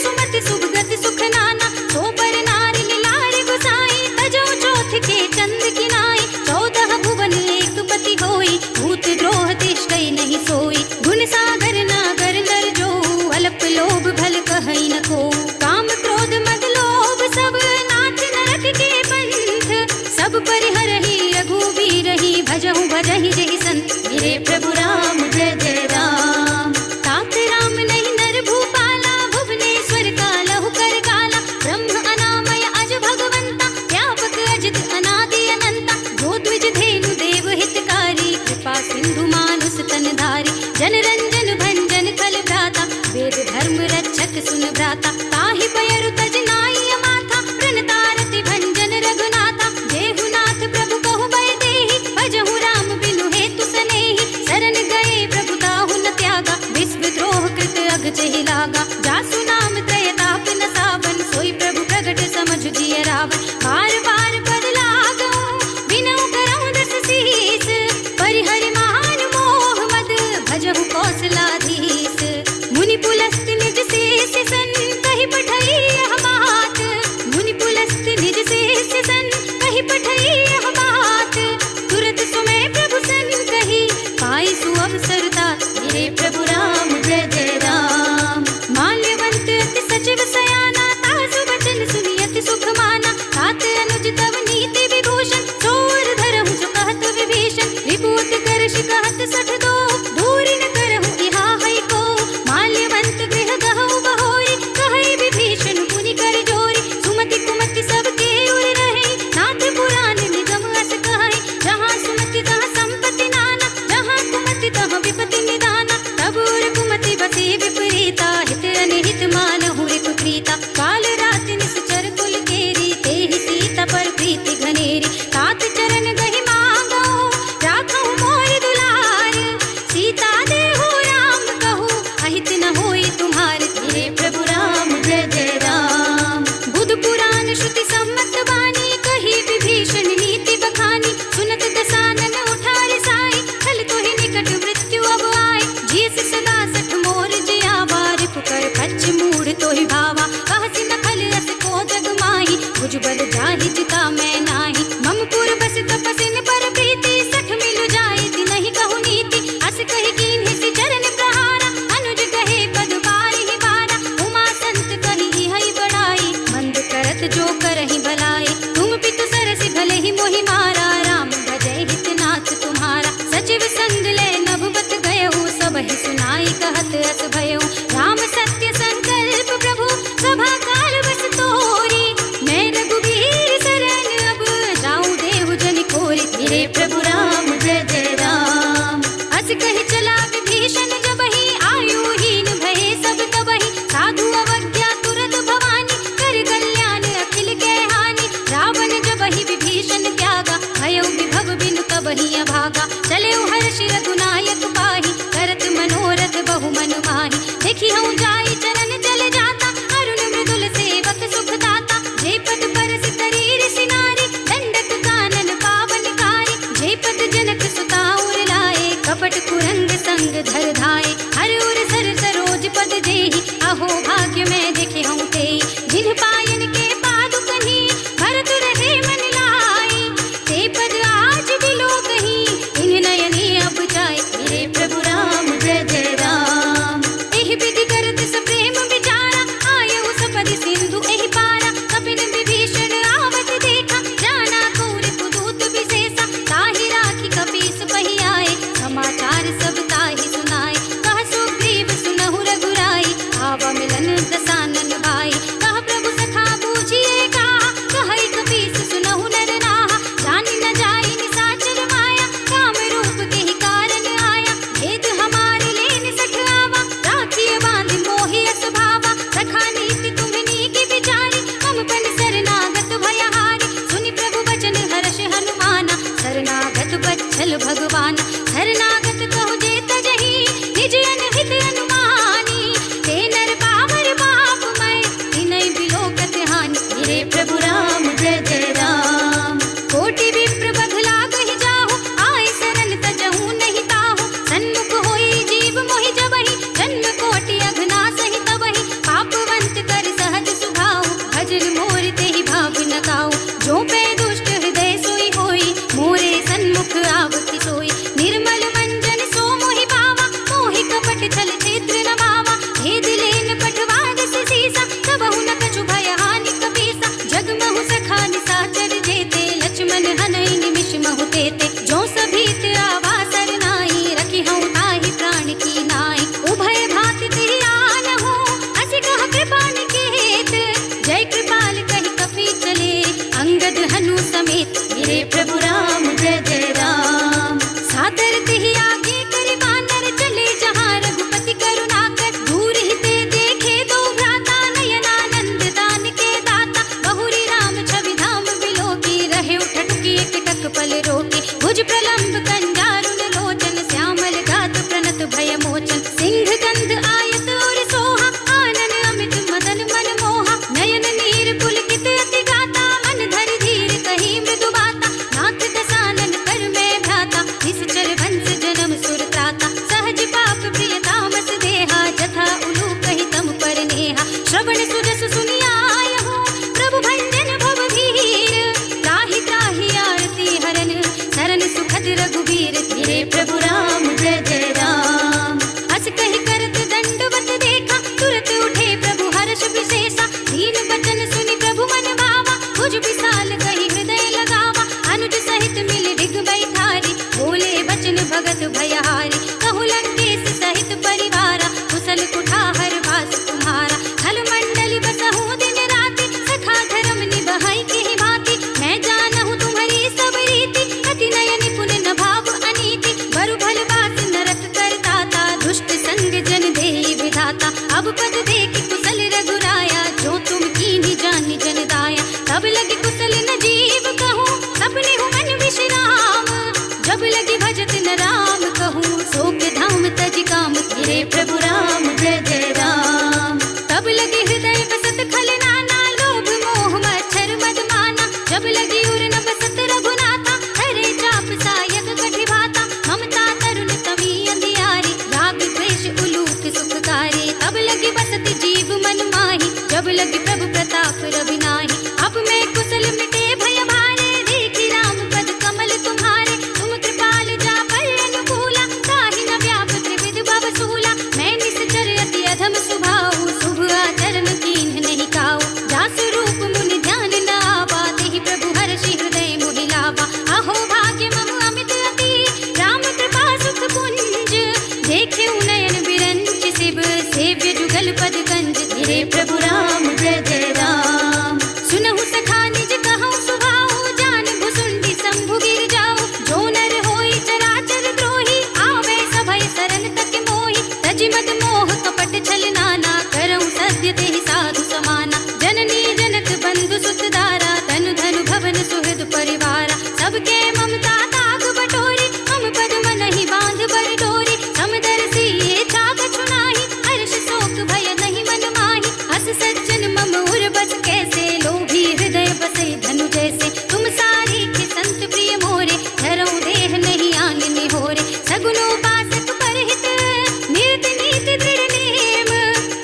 धर्म रक्षक सुन भ्राता, ताहि पयरु तज नाई अमाथा, प्रणतारति भंजन रघुनाथा। जेहुनाथ प्रभु कहु बय देहि, भजहु राम बिनु हेतु सनेहि। शरण गए प्रभु ताहु न त्यागा, विश्व द्रोह कृत अघ चहि लागा। जासु नाम त्रय ताप न सावन, सोई प्रभु प्रगट समझ जिय रावण। बार बार पद लागो बिनु करहु दस शीस, परिहरि मान मोह मद भजहु कौशलाधीश। मुनि पुलस्त निज शेष सन, कहि पठई यह बात। मुनि पुलस्त निज शेष सन, कहि पठई यह बात। तुरत सुमय प्रभु सन कही, पाई सुअवसर तात। हे प्रभु राम जय जय राम। माल्यवंत अति सचिव सयाना, तासु वचन सुनि अति सुख माना। तात अनुज तव नीति विभूषण, चोर धरहु जो कहत विभीषण। विभूत करश कहत सठ दो, दूरि न करहु इहा हई को। माल्यवंत गृह गहु बहोरी, कहई विभीषण मुनि कर जोरी। सुमति कुमति सब के उर रहे, नाथ पुराण निगम अस कहई। जहाँ सुमति तहाँ संपत्ति नाना, जहाँ कुमति तहाँ विपत्ति निदाना। तब उर कुमति बसे विपरीता, हित अनिहित मानहु रिपु प्रीता। काल राति निश्चर कुल केरी, तेहि सीता पर प्रीति घनेरी। तात चरण गहि मांगो, राखहु मोर दुलार। सीता देहु राम कहु, अहित न होई तुम्हार। हे प्रभु राम जय जय राम। बुध पुराण श्रुति सम्मत बानी, कही विभीषण नीति बखानी। सुनत दसानन उठारि साई, छल तोहि निकट मृत्यु अब आए। जियस सदा सठ मोर जियावा, रिपु कर फच मूढ़ तोहि भावा। कहसि न खल अस को जग माही, भुज बल जाहि जिता मैं नाही। ममपुर बस तपसिन पर प्रीति, सठ मिलु जाए तिनहि कहु नीति। अस कहि कीन्हि सि चरण प्रहारा, अनुज कहे पद बारिहि बारा। उमा संत कहि हई बड़ाई, मंद करत जो करहि भलाई। तुम पितु सरसि भले ही मोहि मारा, राम भजय हित नाथ तुम्हारा। सचिव संग ले नभुवत गयहु, सबहि सुनाई कहत अस भयउ। राम सत्य संकल्प प्रभु, सभा काल बस तोरी। मैं रघुबीर शरण अब, जाऊं देहु जनि कोरि। हे प्रभु राम जय जय राम। अस कहि चला विभीषण जबहि, आयुहीन भये सब तबहि। साधु अवज्ञा तुरत भवानी, कर कल्याण अखिल के हानि। रावण जबहि विभीषण त्यागा, भयउ विभव बिनु तबहि अभागा। चलेउ हर्षि रघुनायक पाहि, करत मनोरथ बहु मन माहि। देखि हूँ जाई चरण जल जाता, अरुण मृदुल सेवक सुख दाता। जे पद परसि तरीर सिनारी, दंडक कानन पावनकारी। जे पद जनक सुता उर लाए, कपट कुरंग संग धर धाए। हर उर सर सरोज पद जेहि, अहो भाग्य मैं देखे हूँ तेहि। जिन पायन के पादुकहि, भरत रहे मन लाई। ते पद आज बिलो कहीं, इन नयनी अब जाए। हे प्रभु राम जय जय राम। एहि विधि करत सप्रेम विचारा, आयहु सपदि सिंधु एहि पारा। कपिन विभीषण आवत देखा, जाना कौरि पुदूत विशेषा। ताहि राखी कपीस पहि आए, समाचार सब ताहि सुनाए। कह सुग्रीव सुनहु रघुराई, आवा मिलन दसा अब पद देखि कुशल रघुराया, जो तुम कीन्ही जानि जन दाया। तब लगी कुशल न जीव कहूँ, सपने हूँ मन विश्राम। जब लगी भजत न राम कहूँ, शोक धाम तज काम। गिरे प्रभु राम जय जय राम। तब लगी हृदय बसत खल नाना, लोभ मोह मच्छर मद माना। जब लगी उर न बसत रघुनाथा, हरे चाप सायक कठि भाता। ममता तरुण तवी अंधियारी, राग द्वेष उलूक सुखकारी। तब लगी बसत जीव मन माही, जब लगी प्रभु प्रताप रवि नाही। अब मैं कुशल मिटे भय भारे, देखी राम पद कमल तुम्हारे। तुम कृपाल जा पर अनुकूला, ताहि न व्याप त्रिविध भव सूला। मैं निश्चर अति अधम स्वभाव, शुभ आचरण कीन्ह नहीं काऊ। जासु रूप मुनि ध्यान न आवा, तेहि प्रभु हर्षि हृदय मोहि लावा। अहो भाग्य मम अमित अति, राम कृपा सुख पुंज। देखे नयन बिरंच शिव, सेव्य जुगल पद कंज। गिरे प्रभु राम जय जय राम। सुनहु सखा निज कहूँ सुभाऊ, जान भुसुंडी शंभु गिर जाऊ। जो नर होई चराचर द्रोही, आवे सभय शरण तक मोहि। तजि मद मोह कपट छल नाना, करऊँ सत्य तेहि साधु समाना। जननी जनक बंधु सुत दारा, धनु धनु भवन सुहृद परिवारा। सबके ममता ताग बटोरी, हम पद मनहि बांध बर डोरी। समदर्शी ये छाग छुनाहि, हर्ष शोक भय नहीं मन माहि। हस सज्जन मम उर बस कैसे, लोभी हृदय बसे धनु जैसे। तुम सारी के संत प्रिय मोरे, धरऊँ देह नहीं आन निहोरे। सगुनोपासक परहित, नियत नीति दृढ़ नेम।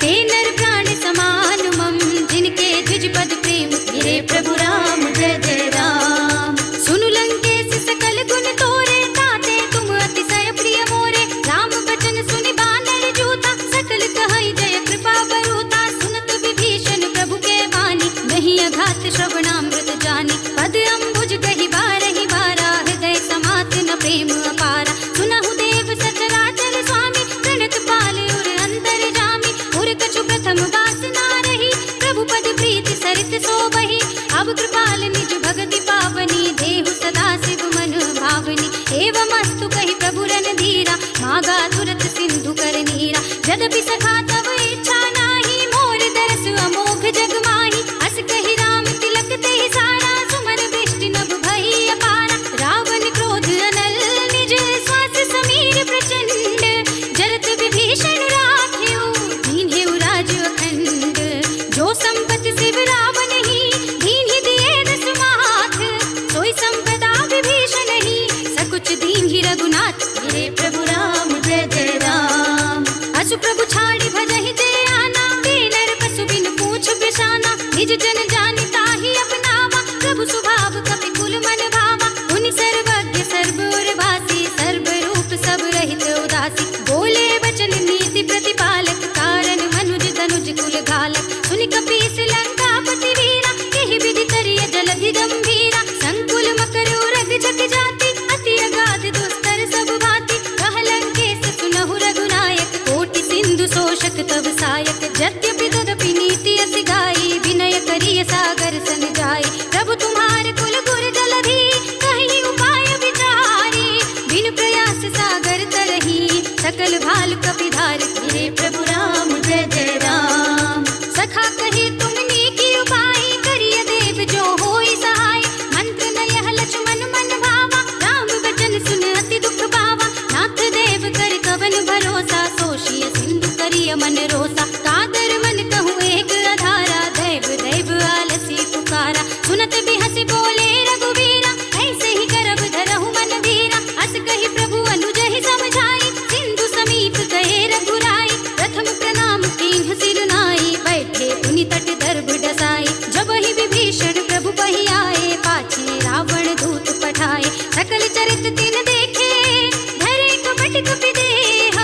ते नर प्राण समान मम, जिनके द्विज पद प्रेम। गिरे प्रभु राम जय जय राम। सुनु लंकेश सकल गुण तोरे, ताते तुम अतिशय प्रिय मोरे। राम बचन सुनि बानर जूता, सकल कहई जय कृपा बरूता। सुनत विभीषण प्रभु के वाणी, नहीं अघात श्रवणामृत जानी। पद अम्बुज कहि बारहि बारा, हृदय समात न प्रेम अपारा। सुनहु देव सचराचर स्वामी, प्रणत पाल उर अंतर जामी। उर कछु प्रथम वासना रही, प्रभु पद प्रीति सरित सोबहि। अब कृपाल निज भगति पावनी, देहु सदा शिव मन भावनी। एवं अस्तु कहि प्रभु रणधीरा, मागा तुरत सिंधु कर नीरा। यद्यपि सखा तब इच्छा नाही, मोर दरस अमोघ जग माही। अस कहि राम तिलक तेहि सारा, सुमन वृष्टि नभ भई अपारा। रावण क्रोध अनल निज, श्वास समीर प्रचंड। जरत विभीषण राखेउ, दीन्हेउ राज अखंड। जो संपत्ति शिव रावण ही, दीन्हि दिए दस माथ। सोई संपदा विभीषण ही, सकुच दीन्हि रघुनाथ। गिरे प्रभु राम जय जय राम। असु प्रभु छाड़ी भजहि जय आना, ते नर पशु बिन पूछ बिसाना। निज जन जानि ताहि अपनावा, प्रभु स्वभाव कपि कुल मन भावा। मुनि सर्वज्ञ सर्व उर भासी, सर्व रूप सब रहित उदासी। बोले वचन नीति प्रतिपालक, कारण मनुज धनुज कुल घालक। सुनि कपीस लंकापति वीरा, केहि विधि करिय जलधि गंभीरा। संकुल मकर उरग जग जाति, अति अगाध दुस्तर सब भाति। कह लंकेश सुनहु रघुनायक, कोटि सिंधु शोषक तब सायक। यद्यपि तदपि नीति अति गाई, विनय करिय सागर सन जाई। प्रभु तुम्हार कुल गुर जलधि, कहीं उपाय विचारी। बिन प्रयास सागर तरही, सकल भाल कपिधार। गिरे प्रभु राम जय जय राम। सखा कही तुमने की उपाय, करिय देव जो होई सहाय। मंत्र न यह लक्ष्मण मन भावा, राम वचन सुन अति दुख पावा। नाथ देव कर कवन भरोसा, सोषिय सिंधु करिय मन रोसा। कादर मन कहूँ एक अधारा, दैव दैव आलसी पुकारा। सुनत बिहसि बोले रघुवीरा, ऐसे ही करब धरहु मन धीरा। अस कहि प्रभु अनुज ही समझाई, सिंधु समीप कहे रघुराई। प्रथम प्रणाम कीन्ह सिर नाई, बैठे पुनि तट दर्भ डसाई। जब ही विभीषण प्रभु पहि आए, पाछे रावण दूत पठाए। सकल चरित तिन देखे, धरे कपट कपि देह।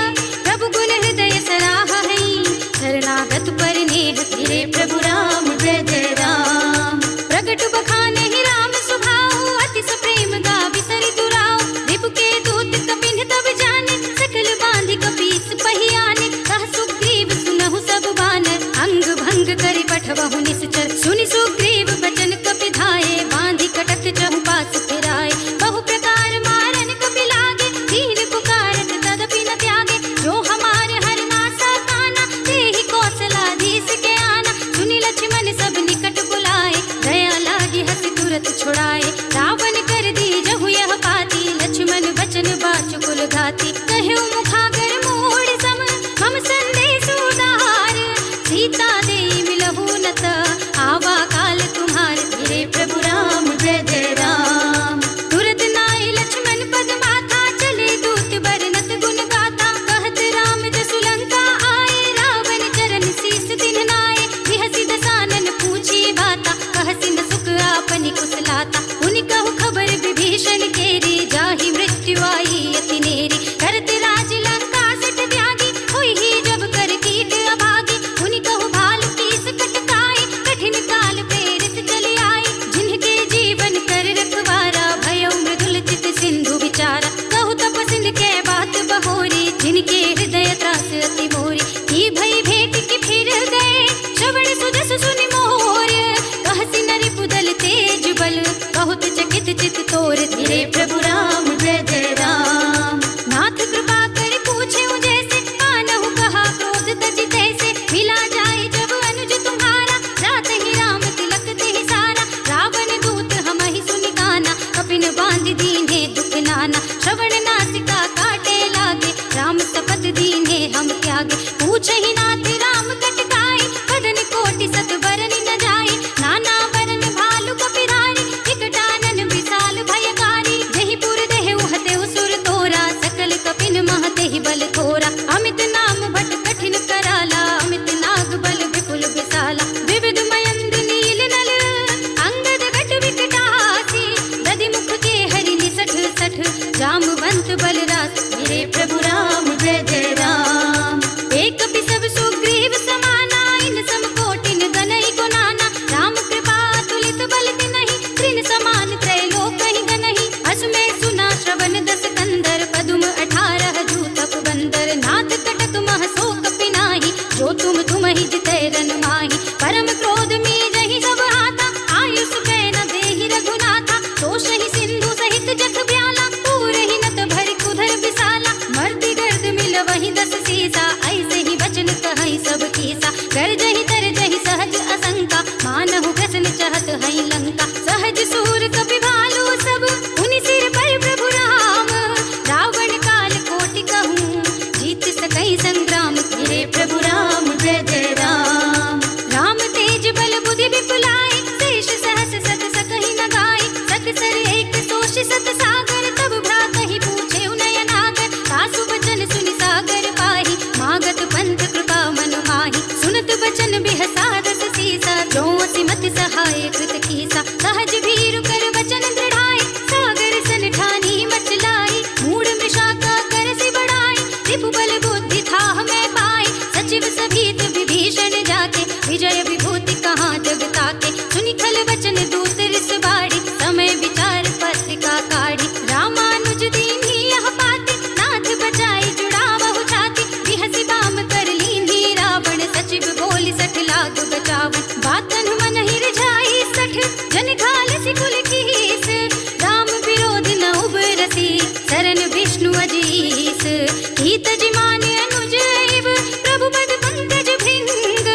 प्रभु गुण हृदय सराहहि, शरणागत पर नेह। गिरे प्रभु राम जय जय राम। प्रगट बखानहि राम स्वभाव, अति सप्रेम गावि सरित राव। रिपु के दूत कपिन तब जाने, सकल बांधि कपीस पहि आने। कह सुग्रीव सुनहु सब बानर, अंग भंग करि पठवहु निश्चर। सुनि सुग्रीव बचन कपि धाये, बांधि कटक चहु पास फिराए। बहु प्रकार मारन कपि लागे, दीन पुकारत तदपि न त्यागे। जो हमारे हर नासा काना, तेहि कौशल दिन नाये बिहसी दसानन पूछी बाता कहसी न सुख आपनी कुशलाता उनि कहु खबर विभीषण केरी जाहि मृत्यु आई अति नेरी करत राज लंका सट त्यागी हुई ही जब कर कीट अभागी उनि कहु भाल कीस कटकाई कठिन काल प्रेरित चली आई जिनके जीवन कर रखवारा भयउ मृदुल चित सिंधु विचारा कहु तपसिंध के बात बहोरी जिनके हृदय त्रास अति मोरी की भई भेंट की फिर गए श्रवण सुजस सुनि मोर कहसी नरि पुदल तेज बल बहुत चकित चित तोर धीरे प्रभु राम जय जय राम नाथ कृपा कर पूछे जैसे कानहु कहा क्रोध तजि तैसे मिला जाए जब अनुज तुम्हारा रात ही राम तिलक ते सारा रावण दूत हम ही सुनि गाना कपिन बांध दीने दुख नाना श्रवण नासिका काटे लागे राम सपथ दीने हम त्यागे पूछे ही नाथ राम कटकाई बदन कोटि सत बरन न जाए नाना बरन भालु कपिधारी विकटानन विशाल भयकारी जहि पुर देहु हतेउ सुर तोरा सकल कपिन महते ही बल थोरा अमित नाम भट कठिन कराला अमित नाग बल विपुल विशाला विविध मयंद नील नल अंगद घट विकटासी दधि मुख के हरि निसठ सठ जामवंत बलरास मेरे प्रभु राम जय जय राम एक सब सुग्रीव समाना इन सम कोटिन गनई को नाना राम कृपा तुलित बल तिनहि त्रिन समान त्रैलोक ही गनहि असुमे सुना श्रवण दस कंदर पदुम 18 जूतप बंदर नाथ कटक मह शोक पिनाहि जो तुम ही जितै रन माहि परम क्रोध में जहि सब हाथा आयुष कै न देहि रघुनाथा दोष ही सिंधु सहित जख ब्याला पूर ही नत भरि कुधर विशाला मर्दि गर्द मिल वही 10 सीसा ऐसे ही वचन कहई सब कीसा कर जहि तर जहि सहज असंका मानहु प्रसन्न चहत हई लंका सहज सूर कपि भालू सब उनि सिर पर प्रभु राम रावण काल कोटि कहूँ जीत सकई संग्राम मेरे प्रभु राम जय जय राम राम तेज बल बुद्धि विपुलाई शेष सहस सत सकहि न गाई सकसर एक तोष सत सागर तब भ्रातहि पूछे नयनागर सासु बचन सुनि सागर पाहि मागत पंथ कृपा मन माहि सुनत बचन बिहसा रस सीसा जो सिमत सहाय कृत कीसा सहज भीरु कर वचन दृढ़ाई सागर सन ठानी मचलाई मूढ़ मृषा का कर से बढ़ाई रिपु बल बुद्धि था मैं पाई सचिव सभीत विभीषण जाके विजय विभूति कहाँ जग ताके सुनि खल वचन दूत रिस बाड़ी समय विचार पत्रिका काढ़ी रामानुज दीन्ही यह पाती नाथ बचाई जुड़ावहु छाती बिहसी बाम कर लीन्ही रावण सचिव बोल सठ लाग बचावन बातन मन ही रिझाई सठ जन खाल सिकुल कीस राम विरोध न उबरसी शरण विष्णु अजीस कीत जिमान अनुज एव प्रभु पद पंकज भृंग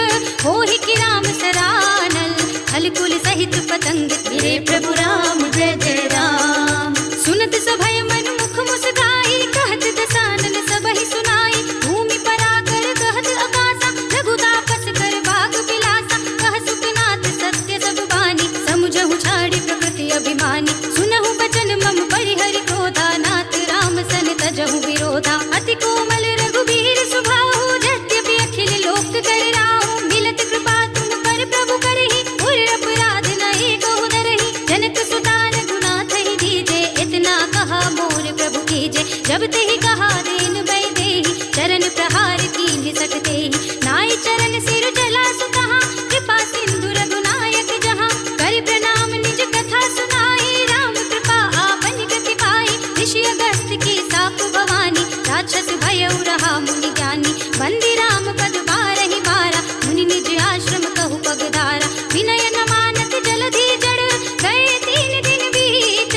होहि कि राम सरानल खल कुल सहित पतंग मेरे प्रभु राम जय जय राम सुनत सभय मन मुख मुस्काई कहत दसानन सबहि सुनाई भूमि पराकर कहत आकाशा रघुतापस कर बाग बिलासा कह सुखनाथ सत्य सब बानी समुझहु छाड़ी प्रकृति अभिमानी सुनहु बचन मम परिहरि क्रोधा नाथ राम सन तजहु विरोधा अति कोमल रघुबीर सुभाहु यद्यपि अखिल लोक कर राहु मिलत कृपा तुम पर प्रभु करहि उर अपराध न एको धरहि जनक सुता रघुनाथ ही दीजे इतना कहा मोर प्रभु कीजे जब तेहि कहा देन बै देहि चरण प्रहार कीन्ह सठ तेहि नाई चरण सिर जला सुकहा कृपा सिंधु रघुनायक जहाँ कर प्रणाम निज कथा सुनाई राम कृपा आपन गति पाई ऋषि अगस्त्य की साप भवानी राक्षस भयउ रहा मुनि ज्ञानी बंदी राम पद बारहि बारा मुनि निज आश्रम कहु पगधारा विनय न मानत जलधि जड़ गए 3 दिन बीत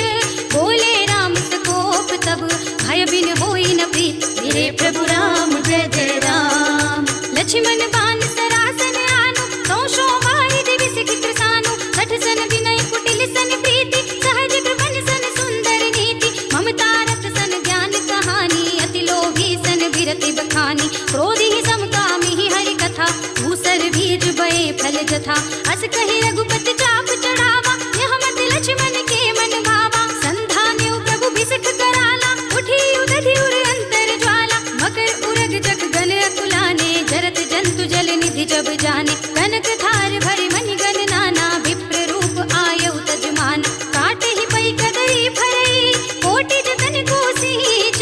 बोले राम सकोप तब भय बिन होई न प्रीत मेरे प्रभु राम जय जय राम लक्ष्मण बान सरासन आनु सौशो वारि दिवि सिखित सानु सठ सन विनय कुटिल सन प्रीति सहज कृपन सन सुंदर नीति ममता रत सन ज्ञान कहानी अति लोभी सन विरति बखानी क्रोधी समकामी हरि कथा भूसर बीज बये फल जथा अस कहि रघुपति चाप चढ़ावा यह मत लक्ष्मण के मन भावा संधान्यु प्रभु बिसख कराला उठी उदधि उर अंतर ज्वाला मकर उरग जग गन अकुलाने जरत जंतु जल निधि जब जाने जाने, कनक थार भरे मणिगण नाना, विप्र रूप आयौ तजमान, काटे ही पै कदरी फरई, कोटि जतन को सींच,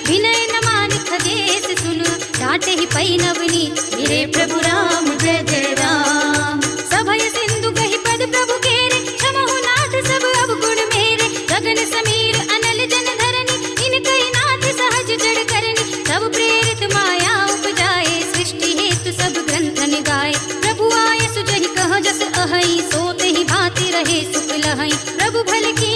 विनय न मान खगेश सुन, डांटे ही पै नवनीत, मेरे प्रभु राम जय जय राम। सभय सिंधु कहि पद प्रभु केरे, क्षमहु नाथ सब अवगुण मेरे, गगन समीर अनल जन धरनी, इनकै नाथ सहज जड़ करनी, सब प्रेरित माया उपजाए, सृष्टि हेतु सब ग्रंथन गाए, प्रभु आय सुजहि कह जस अहै, सोते ही भांति रहे सुख लहै, प्रभु भल की